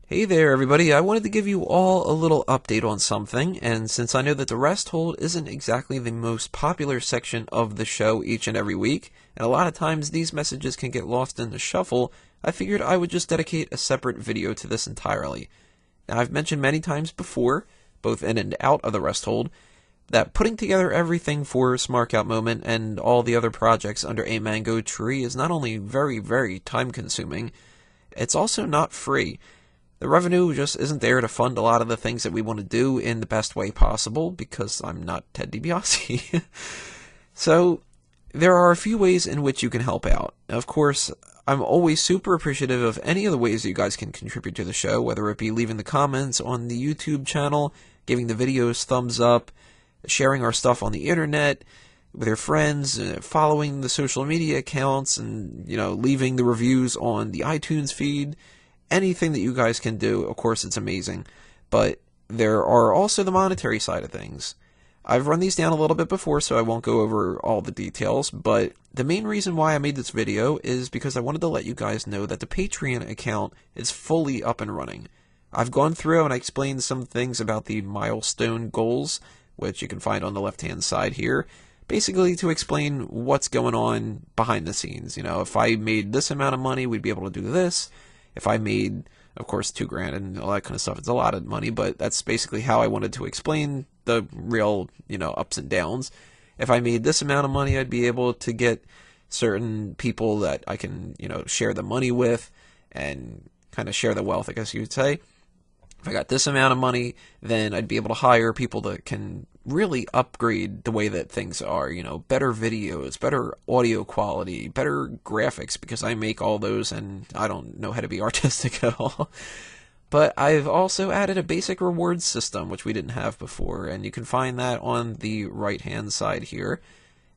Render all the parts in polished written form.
Hey there, everybody. I wanted to give you all a little update on something, and since I know that the rest hold isn't exactly the most popular section of the show each and every week, and a lot of times these messages can get lost in the shuffle, I figured I would just dedicate a separate video to this entirely. Now, I've mentioned many times before, both in and out of the rest hold, that putting together everything for Smark Out Moment and all the other projects under a mango tree is not only very, very time consuming, it's also not free. The revenue just isn't there to fund a lot of the things that we want to do in the best way possible because I'm not Ted DiBiase. So, there are a few ways in which you can help out. Of course, I'm always super appreciative of any of the ways that you guys can contribute to the show, whether it be leaving the comments on the YouTube channel, giving the videos thumbs up, sharing our stuff on the internet with your friends, following the social media accounts, and, leaving the reviews on the iTunes feed. Anything that you guys can do, of course, it's amazing. But there are also the monetary side of things. I've run these down a little bit before, so I won't go over all the details, but the main reason why I made this video is because I wanted to let you guys know that the Patreon account is fully up and running. I've gone through and I explained some things about the milestone goals, which you can find on the left-hand side here, basically to explain what's going on behind the scenes. If I made this amount of money, we'd be able to do this. If I made, of course, $2,000 and all that kind of stuff, it's a lot of money, but that's basically how I wanted to explain the real, ups and downs. If I made this amount of money, I'd be able to get certain people that I can, share the money with and kind of share the wealth, I guess you would say. If I got this amount of money, then I'd be able to hire people that can really upgrade the way that things are, better videos, better audio quality, better graphics, because I make all those and I don't know how to be artistic at all. But I've also added a basic rewards system, which we didn't have before, and you can find that on the right-hand side here.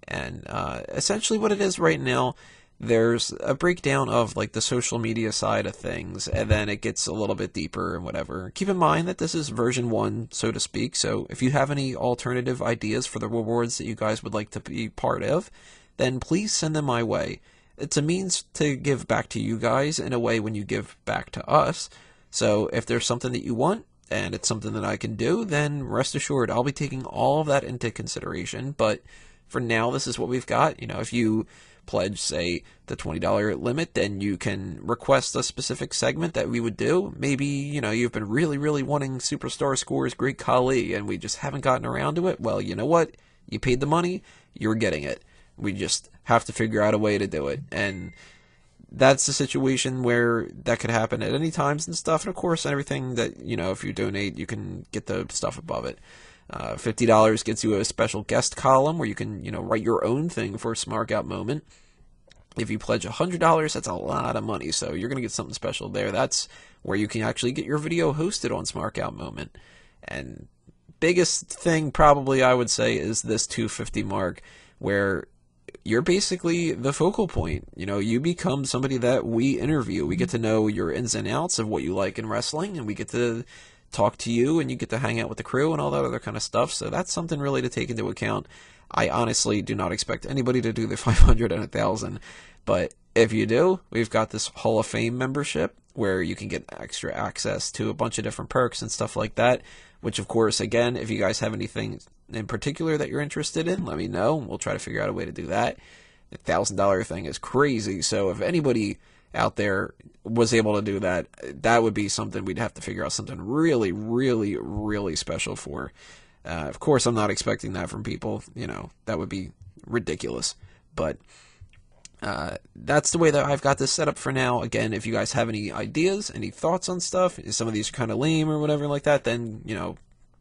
And essentially what it is right now, there's a breakdown of like the social media side of things, and then it gets a little bit deeper and whatever. Keep in mind that this is version 1, so to speak, so if you have any alternative ideas for the rewards that you guys would like to be part of, then please send them my way. It's a means to give back to you guys in a way when you give back to us. So if there's something that you want, and it's something that I can do, then rest assured I'll be taking all of that into consideration. But for now, this is what we've got. If you pledge, say, the $20 limit, then you can request a specific segment that we would do. Maybe, you've been really, really wanting Superstar Scores Great Khali, and we just haven't gotten around to it. Well, you know what? You paid the money, you're getting it. We just have to figure out a way to do it. And that's a situation where that could happen at any times and stuff. And of course, everything that, if you donate, you can get the stuff above it. $50 gets you a special guest column where you can, write your own thing for a Smark Out Moment. If you pledge $100, that's a lot of money, so you're going to get something special there. That's where you can actually get your video hosted on Smark Out Moment. And biggest thing probably I would say is this 250 mark, where you're basically the focal point. You become somebody that we interview. We get to know your ins and outs of what you like in wrestling, and we get to talk to you, and you get to hang out with the crew and all that other kind of stuff. So that's something really to take into account. I honestly do not expect anybody to do the 500 and 1,000, but if you do, we've got this Hall of Fame membership where you can get extra access to a bunch of different perks and stuff like that, which of course, again, if you guys have anything in particular that you're interested in, let me know. We'll try to figure out a way to do that. The $1,000 thing is crazy, so if anybody out there was able to do that, that would be something we'd have to figure out something really, really, really special for. Of course, I'm not expecting that from people. That would be ridiculous. But that's the way that I've got this set up for now. Again, if you guys have any ideas, any thoughts on stuff, if some of these are kind of lame or whatever like that, then,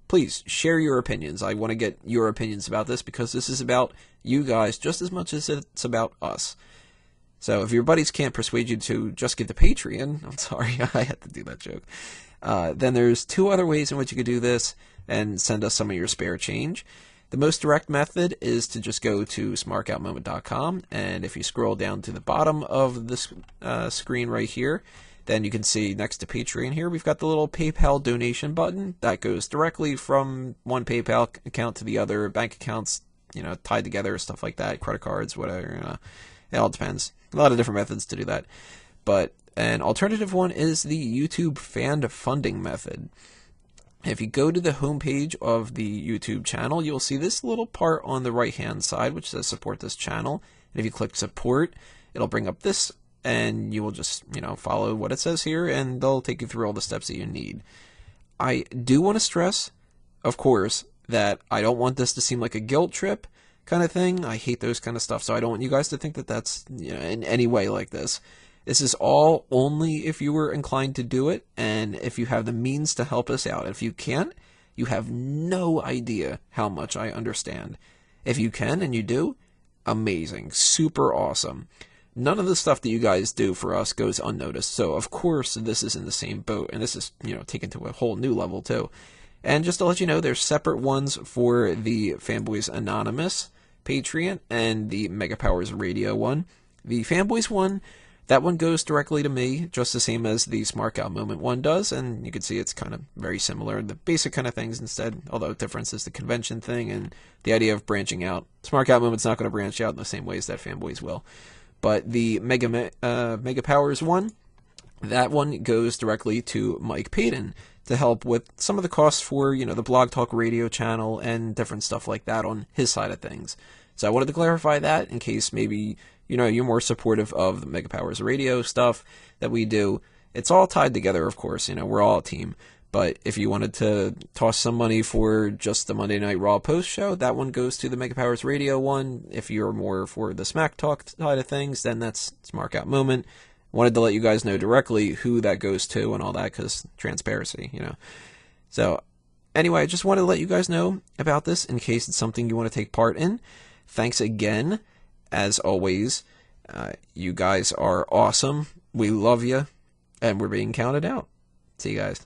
please share your opinions. I want to get your opinions about this because this is about you guys just as much as it's about us. So if your buddies can't persuade you to just get the Patreon, I'm sorry, I had to do that joke, then there's 2 other ways in which you could do this and send us some of your spare change. The most direct method is to just go to smarkoutmoment.com, and if you scroll down to the bottom of the screen right here, then you can see next to Patreon here, we've got the little PayPal donation button that goes directly from one PayPal account to the other, bank accounts, tied together, stuff like that, credit cards, whatever. It all depends. A lot of different methods to do that. But An alternative one is the YouTube fan funding method. If you go to the homepage of the YouTube channel, you'll see this little part on the right-hand side, which says support this channel. And if you click support, it'll bring up this, and you will just, follow what it says here, and they'll take you through all the steps that you need. I do want to stress, of course, that I don't want this to seem like a guilt trip kind of thing. I hate those kind of stuff, so I don't want you guys to think that that's, in any way like this. This is all only if you were inclined to do it, and if you have the means to help us out. If you can't, you have no idea how much I understand. If you can and you do, amazing, super awesome. None of the stuff that you guys do for us goes unnoticed, so of course this is in the same boat, and this is, taken to a whole new level too. And just to let you know, there's separate ones for the Fanboys Anonymous Patreon and the Mega Powers Radio one. The Fanboys one, that one goes directly to me, just the same as the Smark Out Moment one does, and you can see it's kind of very similar, the basic kind of things instead, although the difference is the convention thing and the idea of branching out. Smark Out Moment's not going to branch out in the same ways that Fanboys will. But the Mega Powers one, that one goes directly to Mike Payton to help with some of the costs for, the Blog Talk Radio channel and different stuff like that on his side of things. So I wanted to clarify that in case maybe you're more supportive of the Mega Powers Radio stuff that we do. It's all tied together, of course. We're all a team. But if you wanted to toss some money for just the Monday Night Raw post show, that one goes to the Mega Powers Radio one. If you're more for the Smack Talk side of things, then that's Smark Out Moment. Wanted to let you guys know directly who that goes to and all that, because transparency, So anyway, I just wanted to let you guys know about this in case it's something you want to take part in. Thanks again. As always, you guys are awesome. We love you, and we're being counted out. See you guys.